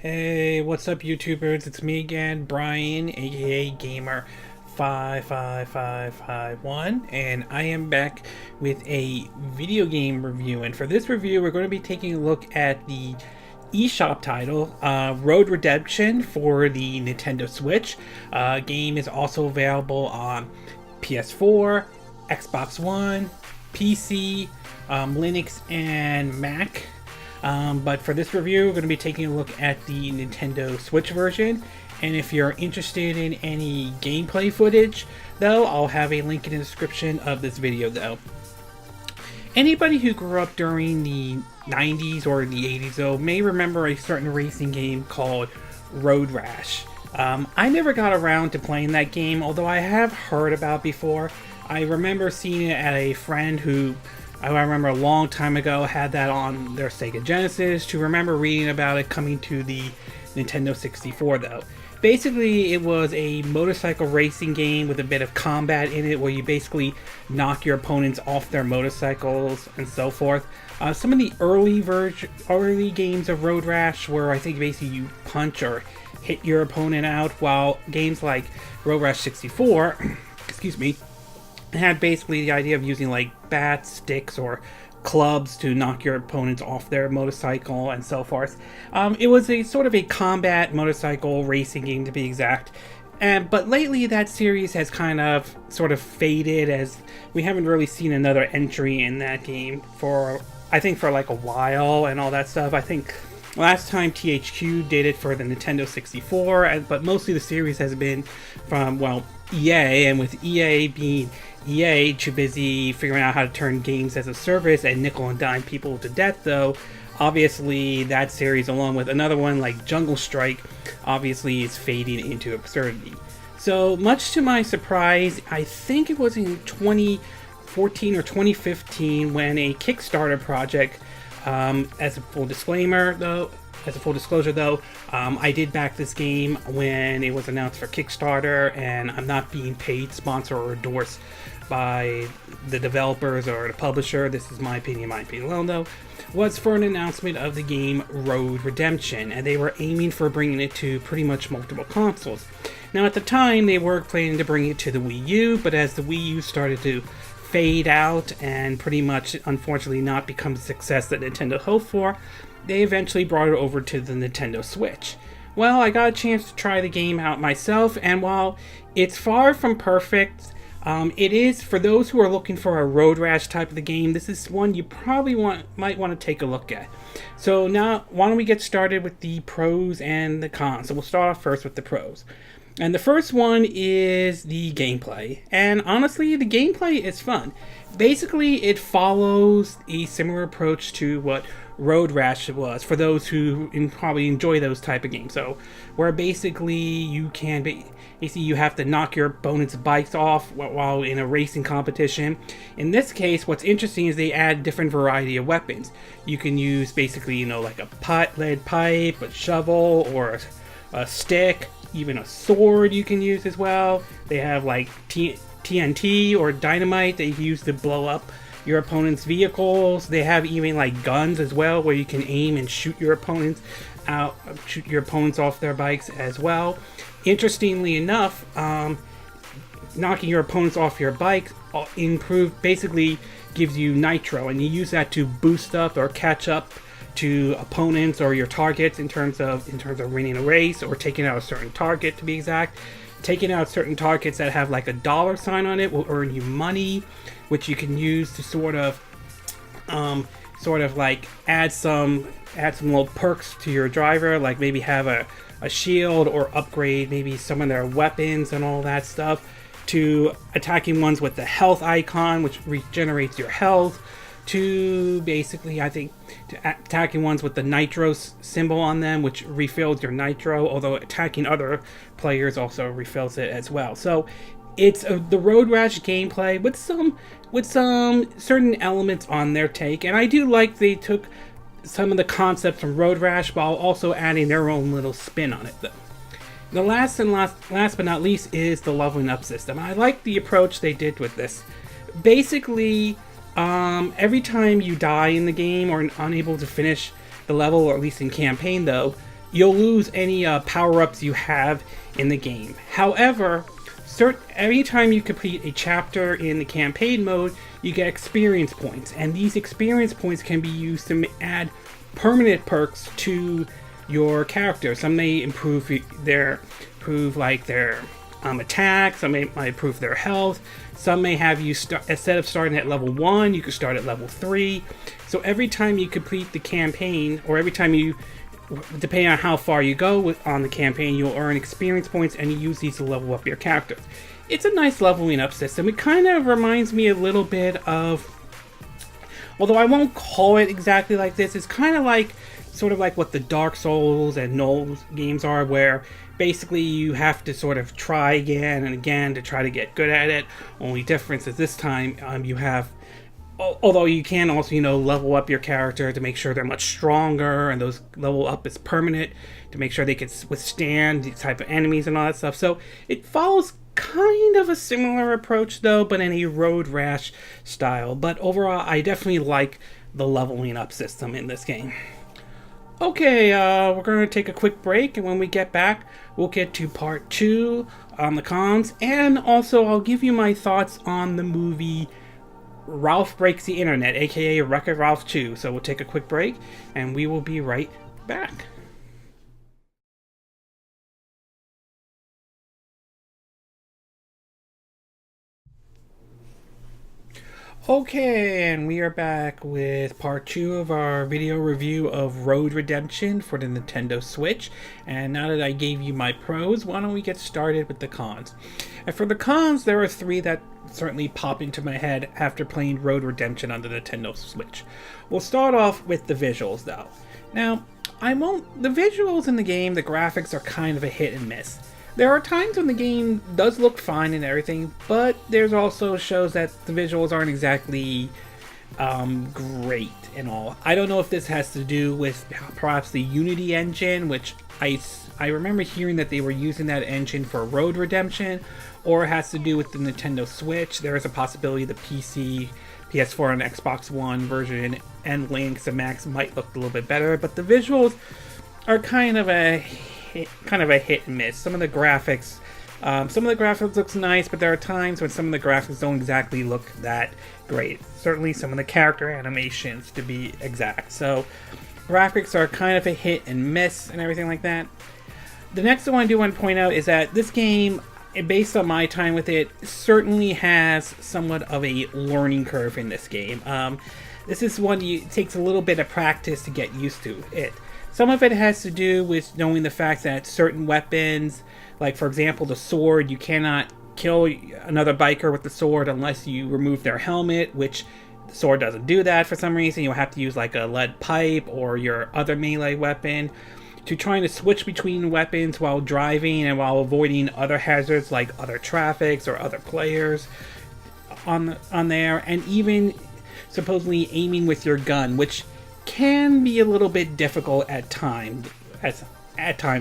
Hey, what's up, YouTubers? It's me again, Brian, aka Gamer55551, and I am back with a video game review. And for this review, we're going to be taking a look at the eShop title, Road Redemption for the Nintendo Switch. Game is also available on PS4, Xbox One, PC, Linux, and Mac. But for this review, we're going to be taking a look at the Nintendo Switch version. And if you're interested in any gameplay footage, though, I'll have a link in the description of this video, though. Anybody who grew up during the 90s or the 80s, though, may remember a certain racing game called Road Rash. I never got around to playing that game, although I have heard about it before. I remember seeing it at a friend who I remember a long time ago had that on their Sega Genesis, to remember reading about it coming to the Nintendo 64 though. Basically, it was a motorcycle racing game with a bit of combat in it, where you basically knock your opponents off their motorcycles and so forth. Some of the early games of Road Rash were, I think, basically you punch or hit your opponent out, while games like Road Rash 64, excuse me, had basically the idea of using like bats, sticks, or clubs to knock your opponents off their motorcycle and so forth. It was a sort of a combat motorcycle racing game, to be exact. But lately that series has kind of sort of faded, as we haven't really seen another entry in that game for, I think, for like a while and all that stuff. I think last time THQ did it for the Nintendo 64, but mostly the series has been from, well, EA, and with EA being EA, too busy figuring out how to turn games as a service and nickel and dime people to death, though, obviously that series, along with another one like Jungle Strike, obviously is fading into absurdity. So, much to my surprise, I think it was in 2014 or 2015 when a Kickstarter project, as a full disclosure though, I did back this game when it was announced for Kickstarter, and I'm not being paid, sponsored, or endorsed by the developers or the publisher. This is my opinion alone, though. Was for an announcement of the game Road Redemption, and they were aiming for bringing it to pretty much multiple consoles. Now, at the time, they were planning to bring it to the Wii U, but as the Wii U started to fade out and pretty much, unfortunately, not become the success that Nintendo hoped for, they eventually brought it over to the Nintendo Switch. Well, I got a chance to try the game out myself, and while it's far from perfect, it is, for those who are looking for a Road Rash type of the game, this is one you probably might want to take a look at. So now, why don't we get started with the pros and the cons. So we'll start off first with the pros. And the first one is the gameplay. And honestly, the gameplay is fun. Basically, it follows a similar approach to what Road Rash was, for those who probably enjoy those type of games. So, where basically you have to knock your opponent's bikes off while in a racing competition. In this case, what's interesting is they add different variety of weapons. You can use basically, like a lead pipe, a shovel, or a stick, even a sword you can use as well. They have like TNT or dynamite that you can use to blow up your opponent's vehicles. They have even like guns as well, where you can aim and shoot your opponents off their bikes as well. Interestingly enough, knocking your opponents off your bike basically gives you nitro, and you use that to boost up or catch up to opponents or your targets in terms of winning a race or taking out a certain target, to be exact. Taking out certain targets that have like a dollar sign on it will earn you money, which you can use to sort of like add some little perks to your driver, like maybe have a shield, or upgrade maybe some of their weapons and all that stuff, to attacking ones with the health icon, which regenerates your health, to basically, I think, to attacking ones with the nitro symbol on them, which refills your nitro, although attacking other players also refills it as well. So it's the Road Rash gameplay with some certain elements on their take, and I do like they took some of the concepts from Road Rash while also adding their own little spin on it, though. The last but not least is the leveling up system. I like the approach they did with this. Basically, every time you die in the game or unable to finish the level, or at least in campaign though, you'll lose any power-ups you have in the game. However, every time you complete a chapter in the campaign mode, you get experience points, and these experience points can be used to add permanent perks to your character. Some may improve their attack, some might improve their health, some may have you instead of starting at level 1, you could start at level 3. So every time you complete the campaign, or every time you, depending on how far you go on the campaign, you'll earn experience points, and you use these to level up your character. It's a nice leveling up system. It kind of reminds me a little bit of, although I won't call it exactly like this, it's kind of like, sort of like what the Dark Souls and Knowles games are, where basically you have to sort of try again and again to try to get good at it. Only difference is this time you have, although you can also, level up your character to make sure they're much stronger, and those level up is permanent to make sure they can withstand these type of enemies and all that stuff. So it follows kind of a similar approach though, but in a Road Rash style. But overall, I definitely like the leveling up system in this game. Okay, we're going to take a quick break, and when we get back, we'll get to part 2 on the cons, and also I'll give you my thoughts on the movie Ralph Breaks the Internet, aka Wreck-It Ralph 2. So we'll take a quick break, and we will be right back. Okay, and we are back with part 2 of our video review of Road Redemption for the Nintendo Switch. And now that I gave you my pros, why don't we get started with the cons? And for the cons, there are 3 that certainly pop into my head after playing Road Redemption on the Nintendo Switch. We'll start off with the visuals though. Now, the visuals in the game, the graphics are kind of a hit and miss. There are times when the game does look fine and everything, but there's also shows that the visuals aren't exactly great and all. I don't know if this has to do with perhaps the Unity engine, which I remember hearing that they were using that engine for Road Redemption, or it has to do with the Nintendo Switch. There is a possibility the PC, PS4, and Xbox One version and Links and Max might look a little bit better, but the visuals are kind of a hit and miss. Some of the graphics looks nice, but there are times when some of the graphics don't exactly look that great. Certainly some of the character animations, to be exact. So graphics are kind of a hit and miss and everything like that. The next one I do want to point out is that this game, based on my time with it, certainly has somewhat of a learning curve in this game. This is one it takes a little bit of practice to get used to it. Some of it has to do with knowing the fact that certain weapons, like for example the sword, you cannot kill another biker with the sword unless you remove their helmet, which the sword doesn't do that for some reason. You'll have to use like a lead pipe or your other melee weapon. To trying to switch between weapons while driving and while avoiding other hazards like other traffics or other players on there, and even supposedly aiming with your gun, which can be a little bit difficult at times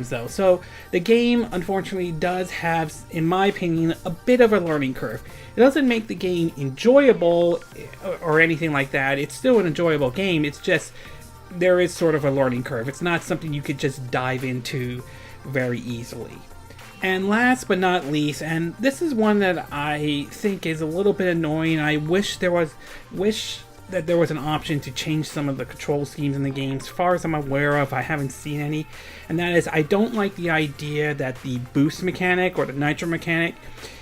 though. So the game unfortunately does have, in my opinion, a bit of a learning curve. It doesn't make the game enjoyable or anything like that. It's still an enjoyable game. It's just there is sort of a learning curve. It's not something you could just dive into very easily. And last but not least, and this is one that I think is a little bit annoying. I wish that there was an option to change some of the control schemes in the game. As far as I'm aware of, I haven't seen any. And that is, I don't like the idea that the boost mechanic or the nitro mechanic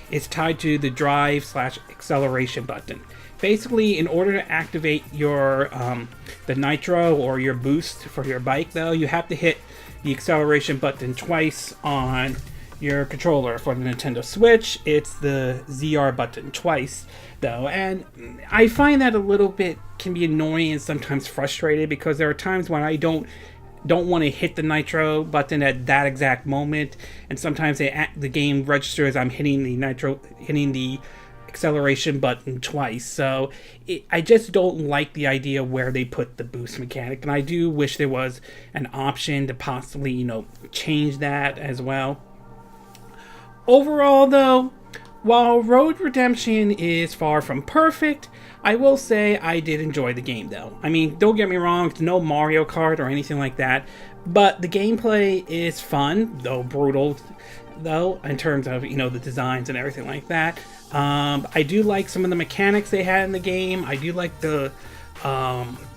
is tied to the drive/acceleration button. Basically, in order to activate your the nitro or your boost for your bike, though, you have to hit the acceleration button twice on your controller. For the Nintendo Switch, it's the ZR button twice, though, and I find that a little bit can be annoying and sometimes frustrated, because there are times when I don't want to hit the nitro button at that exact moment, and sometimes the game registers I'm hitting the acceleration button twice. So I just don't like the idea where they put the boost mechanic, and I do wish there was an option to possibly change that as well. Overall though, while Road Redemption is far from perfect, I will say I did enjoy the game though. I mean, don't get me wrong, it's no Mario Kart or anything like that, But the gameplay is fun, though brutal, though, in terms of, the designs and everything like that. I do like some of the mechanics they had in the game. I do like the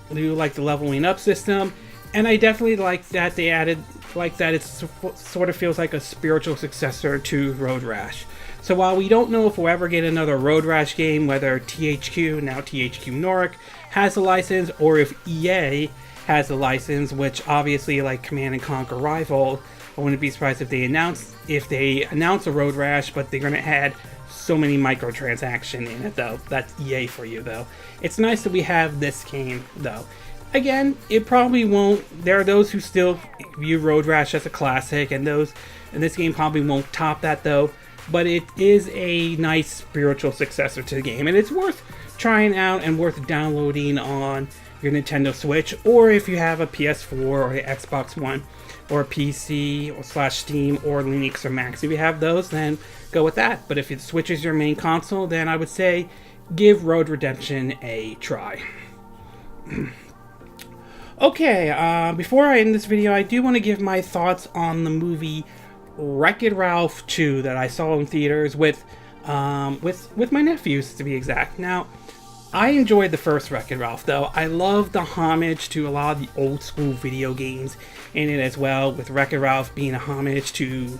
leveling up system, and I definitely like that they added, it sort of feels like a spiritual successor to Road Rash. So while we don't know if we'll ever get another Road Rash game, whether THQ, now THQ Nordic, has a license, or if EA has a license, which obviously, like Command & Conquer Rival, I wouldn't be surprised if they announce a Road Rash, but they're going to add so many microtransaction in it, though. That's EA for you, though. It's nice that we have this game, though. Again, it probably won't. There are those who still view Road Rash as a classic, and this game probably won't top that, though. But it is a nice spiritual successor to the game, and it's worth trying out and worth downloading on your Nintendo Switch, or if you have a PS4 or an Xbox One, or a PC or /Steam or Linux or Mac. If you have those, then go with that. But if the Switch is your main console, then I would say give Road Redemption a try. Okay, before I end this video, I do want to give my thoughts on the movie Wreck-It Ralph 2 that I saw in theaters with my nephews, to be exact. Now, I enjoyed the first Wreck-It Ralph, though. I love the homage to a lot of the old school video games in it as well, with Wreck-It Ralph being a homage to,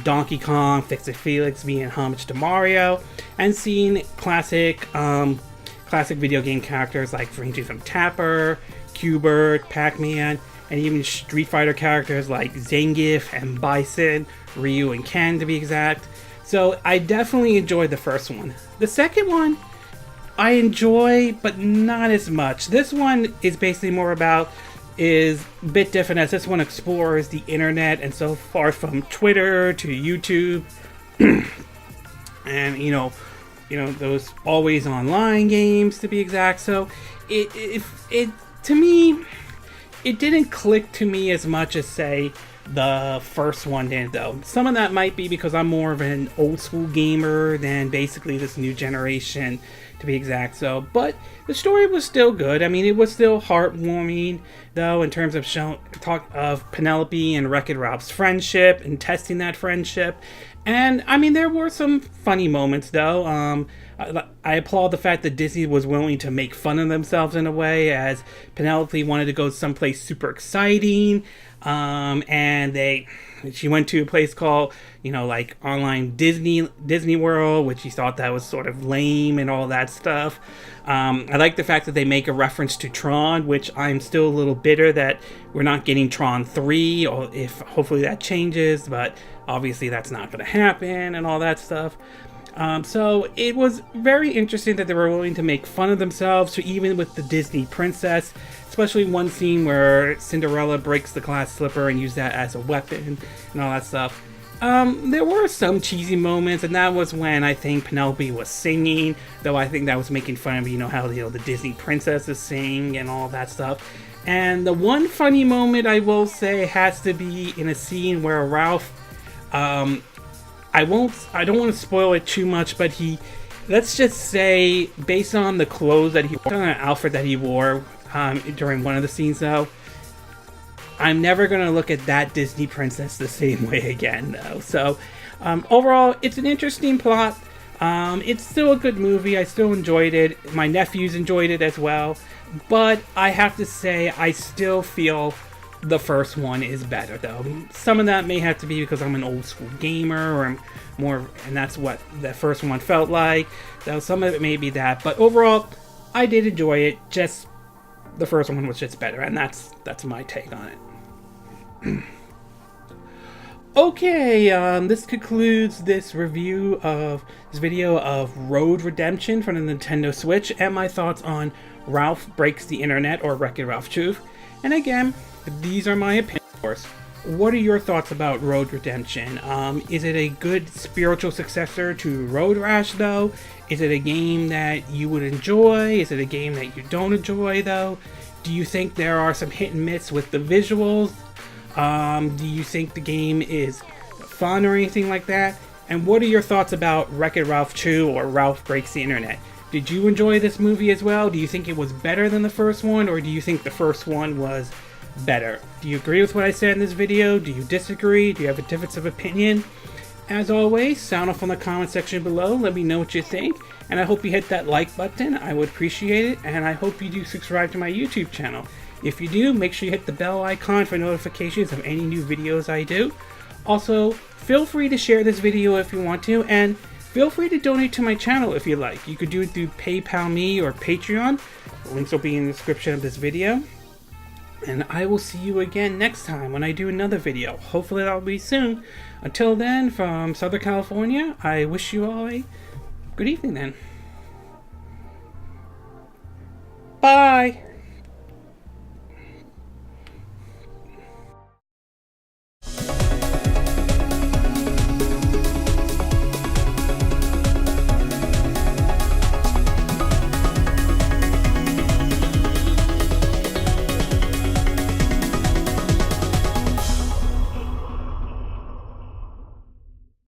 Donkey Kong, Fix-It Felix being a homage to Mario, and seeing classic video game characters like ranging from Tapper, Q*bert, Pac-Man, and even Street Fighter characters like Zangief and Bison, Ryu and Ken, to be exact. So I definitely enjoyed the first one. The second one, I enjoy, but not as much. This one is basically is a bit different, as this one explores the internet, and so far from Twitter to YouTube, and those always online games, to be exact. So it to me, it didn't click to me as much as, say, the first one did, though. Some of that might be because I'm more of an old school gamer than basically this new generation, to be exact. So, but the story was still good. I mean, it was still heartwarming, though, in terms of talk of Penelope and Wreck-It Ralph's friendship and testing that friendship. And I mean, there were some funny moments, though. I applaud the fact that Disney was willing to make fun of themselves in a way, as Penelope wanted to go someplace super exciting, and she went to a place called, like online Disney World, which she thought that was sort of lame and all that stuff. I like the fact that they make a reference to Tron, which I'm still a little bitter that we're not getting Tron 3, or if hopefully that changes, but obviously that's not going to happen and all that stuff. So it was very interesting that they were willing to make fun of themselves, so even with the Disney princess, especially one scene where Cinderella breaks the glass slipper and uses that as a weapon and all that stuff. There were some cheesy moments, and that was when I think Penelope was singing, though I think that was making fun of, how the Disney princesses sing and all that stuff. And the one funny moment I will say has to be in a scene where Ralph, I don't want to spoil it too much, but let's just say, based on the clothes that he wore, on an outfit that he wore during one of the scenes, though, I'm never going to look at that Disney princess the same way again, though. So, overall, it's an interesting plot. It's still a good movie. I still enjoyed it. My nephews enjoyed it as well. But I have to say, I still feel the first one is better, though. Some of that may have to be because I'm an old school gamer, or I'm more, and that's what the first one felt like. Though some of it may be that, but overall, I did enjoy it. Just the first one was just better, and that's my take on it. Okay, this concludes this video of Road Redemption for the Nintendo Switch, and my thoughts on Ralph Breaks the Internet, or Wreck-It Ralph 2. And again, these are my opinions, of course. What are your thoughts about Road Redemption? Is it a good spiritual successor to Road Rash, though? Is it a game that you would enjoy? Is it a game that you don't enjoy, though? Do you think there are some hit and miss with the visuals? Do you think the game is fun or anything like that? And what are your thoughts about Wreck-It Ralph 2 or Ralph Breaks the Internet? Did you enjoy this movie as well? Do you think it was better than the first one, or do you think the first one was better. Do you agree with what I said in this video? Do you disagree? Do you have a difference of opinion? As always, sound off on the comment section below. Let me know what you think. And I hope you hit that like button. I would appreciate it. And I hope you do subscribe to my YouTube channel. If you do, make sure you hit the bell icon for notifications of any new videos I do. Also, feel free to share this video if you want to. And feel free to donate to my channel if you like. You could do it through PayPal Me or Patreon. The links will be in the description of this video. And I will see you again next time when I do another video. Hopefully that'll be soon. Until then, from Southern California, I wish you all a good evening then. Bye!